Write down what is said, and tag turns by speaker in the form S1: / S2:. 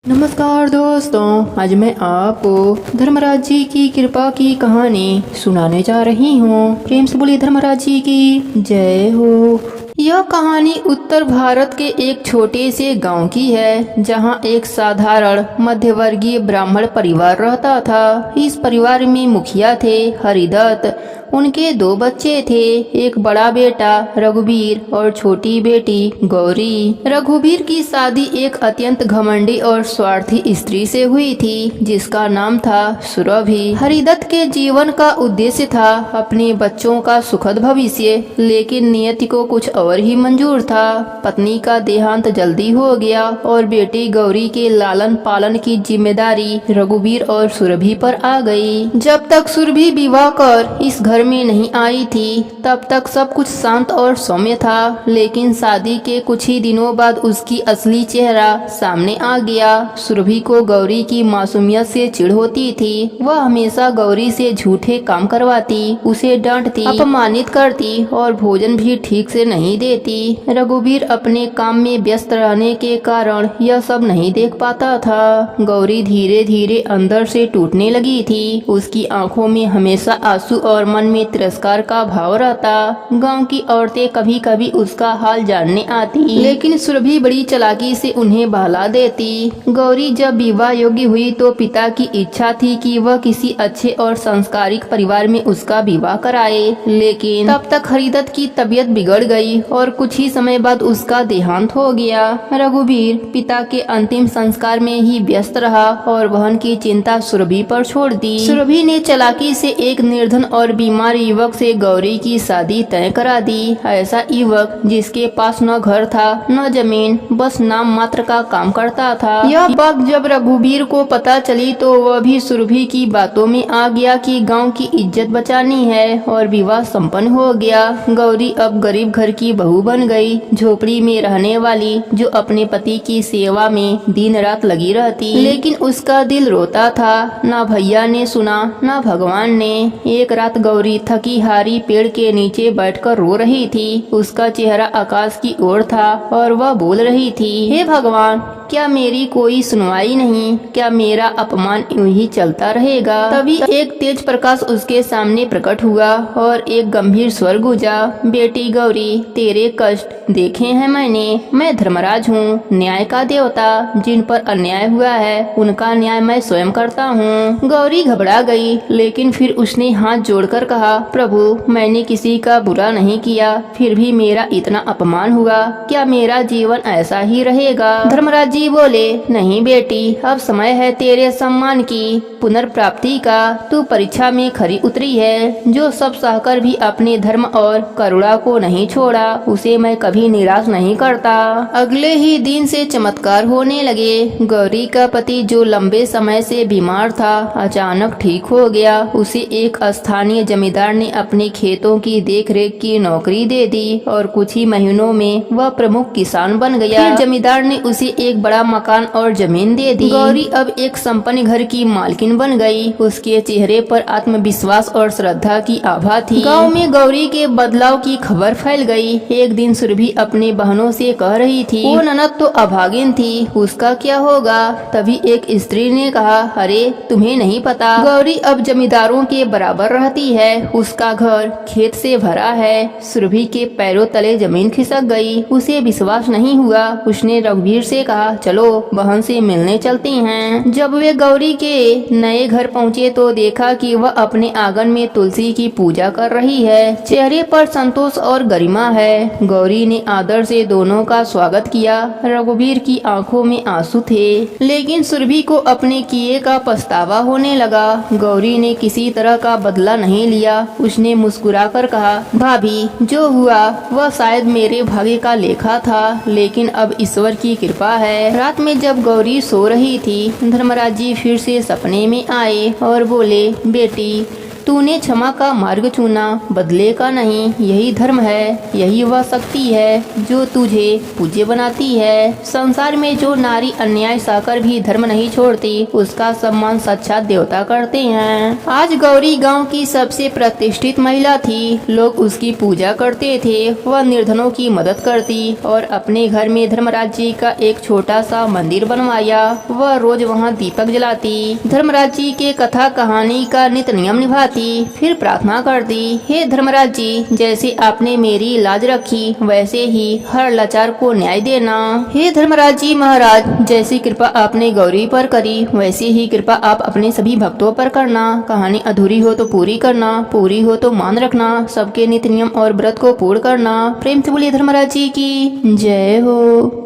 S1: नमस्कार दोस्तों, आज मैं आपको धर्मराज जी की कृपा की कहानी सुनाने जा रही हूँ। प्रेम से बोलिए धर्मराज जी की जय हो। यह कहानी उत्तर भारत के एक छोटे से गांव की है, जहां एक साधारण मध्यवर्गीय ब्राह्मण परिवार रहता था। इस परिवार में मुखिया थे हरिदत्त, उनके दो बच्चे थे, एक बड़ा बेटा रघुवीर और छोटी बेटी गौरी। रघुवीर की शादी एक अत्यंत घमंडी और स्वार्थी स्त्री से हुई थी, जिसका नाम था सुरभि। हरिदत्त के जीवन का उद्देश्य था अपने बच्चों का सुखद भविष्य, लेकिन नियति को कुछ और ही मंजूर था। पत्नी का देहांत जल्दी हो गया और बेटी गौरी के लालन पालन की जिम्मेदारी रघुवीर और सुरभि पर आ गई। जब तक सुरभि विवाह कर इस घर में नहीं आई थी, तब तक सब कुछ शांत और सौम्य था, लेकिन शादी के कुछ ही दिनों बाद उसकी असली चेहरा सामने आ गया। सुरभि को गौरी की मासूमियत से चिढ़ होती थी। वह हमेशा गौरी से झूठे काम करवाती, उसे डांटती, अपमानित करती और भोजन भी ठीक से नहीं देती। रघुवीर अपने काम में व्यस्त रहने के कारण यह सब नहीं देख पाता था। गौरी धीरे धीरे अंदर से टूटने लगी थी। उसकी आंखों में हमेशा आंसू और मन में तिरस्कार का भाव रहता। गांव की औरतें कभी कभी उसका हाल जानने आती, लेकिन सुरभि बड़ी चालाकी से उन्हें बहला देती। गौरी जब विवाह योग्य हुई तो पिता की इच्छा थी कि वह किसी अच्छे और संस्कारिक परिवार में उसका विवाह कराए, लेकिन तब तक हरिदत्त की तबीयत बिगड़ गई और कुछ ही समय बाद उसका देहांत हो गया। रघुवीर पिता के अंतिम संस्कार में ही व्यस्त रहा और बहन की चिंता सुरभि पर छोड़ दी। सुरभि ने चालाकी से एक निर्धन और बीमार युवक से गौरी की शादी तय करा दी। ऐसा युवक जिसके पास न घर था न जमीन, बस नाम मात्र का काम करता था। यह बात जब रघुवीर को पता चली तो वह भी सुरभि की बातों में आ गया कि गांव की इज्जत बचानी है, और विवाह संपन्न हो गया। गौरी अब गरीब घर की बहू बन गई, झोपड़ी में रहने वाली, जो अपने पति की सेवा में दिन रात लगी रहती। लेकिन उसका दिल रोता था। न भैया ने सुना न भगवान ने। एक रात गौरी थकी हारी पेड़ के नीचे बैठकर रो रही थी। उसका चेहरा आकाश की ओर था और वह बोल रही थी, हे भगवान, क्या मेरी कोई सुनवाई नहीं? क्या मेरा अपमान यूं ही चलता रहेगा? तभी एक तेज प्रकाश उसके सामने प्रकट हुआ और एक गंभीर स्वर गूंजा, बेटी गौरी, तेरे कष्ट देखे हैं मैंने। मैं धर्मराज हूँ, न्याय का देवता। जिन पर अन्याय हुआ है उनका न्याय मैं स्वयं करता हूँ। गौरी घबरा गई, लेकिन फिर उसने हाथ जोड़कर कहा, प्रभु, मैंने किसी का बुरा नहीं किया, फिर भी मेरा इतना अपमान हुआ। क्या मेरा जीवन ऐसा ही रहेगा? धर्मराज जी बोले, नहीं बेटी, अब समय है तेरे सम्मान की पुनर्प्राप्ति का। तू परीक्षा में खरी उतरी है। जो सब सहकर भी अपने धर्म और करुणा को नहीं छोड़ा, उसे मैं कभी निराश नहीं करता। अगले ही दिन से चमत्कार होने लगे। गौरी का पति, जो लंबे समय से बीमार था, अचानक ठीक हो गया। उसे एक स्थानीय जमींदार ने अपने खेतों की देखरेख की नौकरी दे दी और कुछ ही महीनों में वह प्रमुख किसान बन गया। फिर जमींदार ने उसे एक बड़ा मकान और जमीन दे दी। गौरी अब एक संपन्न घर की मालकिन बन गई। उसके चेहरे पर आत्मविश्वास और श्रद्धा की आभा थी। गांव में गौरी के बदलाव की खबर फैल गई। एक दिन सुरभि अपने बहनों से कह रही थी, वो ननद तो अभागिन थी, उसका क्या होगा? तभी एक स्त्री ने कहा, अरे तुम्हें नहीं पता, गौरी अब जमींदारों के बराबर रहती है। उसका घर खेत से भरा है। सुरभि के पैरों तले जमीन खिसक गई। उसे विश्वास नहीं हुआ। उसने रघुवीर से कहा, चलो बहन से मिलने चलती हैं। जब वे गौरी के नए घर पहुँचे तो देखा कि वह अपने आंगन में तुलसी की पूजा कर रही है। चेहरे पर संतोष और गरिमा है। गौरी ने आदर से दोनों का स्वागत किया। रघुवीर की आंखों में आंसू थे, लेकिन सुरभि को अपने किए का पछतावा होने लगा। गौरी ने किसी तरह का बदला नहीं लिया। उसने मुस्कुराकर कहा, भाभी, जो हुआ वह शायद मेरे भाग्य का लेखा था, लेकिन अब ईश्वर की कृपा है। रात में जब गौरी सो रही थी, धर्मराज जी फिर से सपने में आए और बोले, बेटी, तूने क्षमा का मार्ग चुना, बदले का नहीं। यही धर्म है, यही वह शक्ति है जो तुझे पूज्य बनाती है। संसार में जो नारी अन्याय सहकर भी धर्म नहीं छोड़ती, उसका सम्मान साक्षात देवता करते हैं। आज गौरी गांव की सबसे प्रतिष्ठित महिला थी। लोग उसकी पूजा करते थे। वह निर्धनों की मदद करती और अपने घर में धर्मराज जी का एक छोटा सा मंदिर बनवाया। वह रोज वहाँ दीपक जलाती, धर्मराज जी के कथा कहानी का नित्य नियम निभाती, फिर प्रार्थना करती, हे धर्मराज जी, जैसे आपने मेरी लाज रखी वैसे ही हर लाचार को न्याय देना। हे धर्मराज जी महाराज, जैसी कृपा आपने गौरी पर करी वैसी ही कृपा आप अपने सभी भक्तों पर करना। कहानी अधूरी हो तो पूरी करना, पूरी हो तो मान रखना, सबके नित्य नियम और व्रत को पूर्ण करना। प्रेम से बोलिए धर्मराज जी की जय हो।